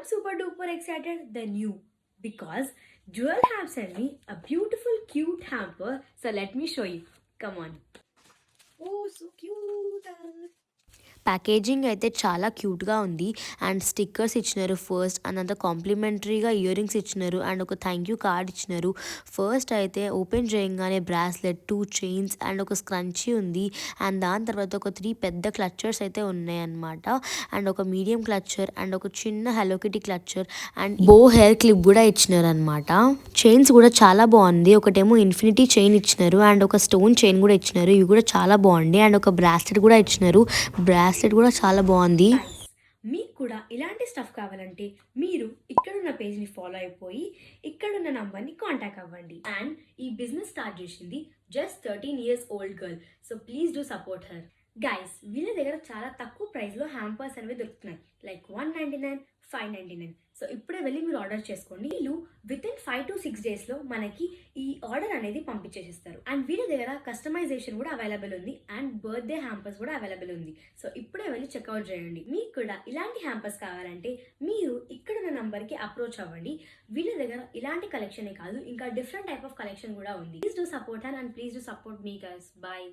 I'm super duper excited than you because Jewel have sent me a beautiful cute hamper. So let me show you. Come on. Oh, so cute. Packaging అయితే చాలా క్యూట్గా ఉంది and stickers ఇచ్చినారు first and అంతా కాంప్లిమెంటరీగా ear rings ఇచ్చినారు and ఒక thank you card ఇచ్చినారు. First అయితే ఓపెన్ చేయగానే బ్రాస్లెట్, 2 చైన్స్ అండ్ ఒక స్క్రంచీ ఉంది అండ్ దాని తర్వాత ఒక 3 పెద్ద క్లచర్స్ అయితే ఉన్నాయన్నమాట. అండ్ ఒక మీడియం క్లచర్ అండ్ ఒక చిన్న హెలో కిటీ క్లచర్ అండ్ బో హెయిర్ క్లిప్ కూడా ఇచ్చినారు అనమాట. చైన్స్ కూడా చాలా బాగుంది. ఒకటేమో ఇన్ఫినిటీ చైన్ ఇచ్చినారు అండ్ ఒక స్టోన్ చైన్ కూడా ఇచ్చినారు. ఇవి కూడా చాలా బాగుంది అండ్ ఒక బ్రాస్లెట్ కూడా ఇచ్చినారు. బ్రాస్లెట్ కూడా చాలా బాగుంది. Guys, మీకు కూడా ఇలాంటి స్టఫ్ కావాలంటే మీరు ఇక్కడున్న పేజ్ని ఫాలో అయిపోయి ఇక్కడున్న నంబర్ని కాంటాక్ట్ అవ్వండి. అండ్ ఈ బిజినెస్ స్టార్ట్ చేసింది just 13 years old girl. So please do support her. Guys, వీళ్ళ దగ్గర చాలా తక్కువ ప్రైస్లో హ్యాంపర్స్ అనేవి దొరుకుతున్నాయి. లైక్ 199, 599. సో ఇప్పుడే వెళ్ళి మీరు ఆర్డర్ చేసుకోండి. వీళ్ళు విత్ ఇన్ 5 to 6 డేస్లో మనకి ఈ ఆర్డర్ అనేది పంపించేసిస్తారు. అండ్ వీళ్ళ దగ్గర కస్టమైజేషన్ కూడా అవైలబుల్ ఉంది అండ్ బర్త్డే హ్యాంపర్స్ కూడా అవైలబుల్ ఉంది. సో ఇప్పుడే వెళ్ళి చెక్అవుట్ చేయండి. మీకు కూడా ఇలాంటి హ్యాంపర్స్ కావాలంటే మీరు ఇక్కడున్న నంబర్కి అప్రోచ్ అవ్వండి. వీళ్ళ దగ్గర ఇలాంటి కలెక్షనే కాదు, ఇంకా డిఫరెంట్ టైప్ ఆఫ్ కలెక్షన్ కూడా ఉంది. Please do support and please do support మీ గైస్. బాయ్.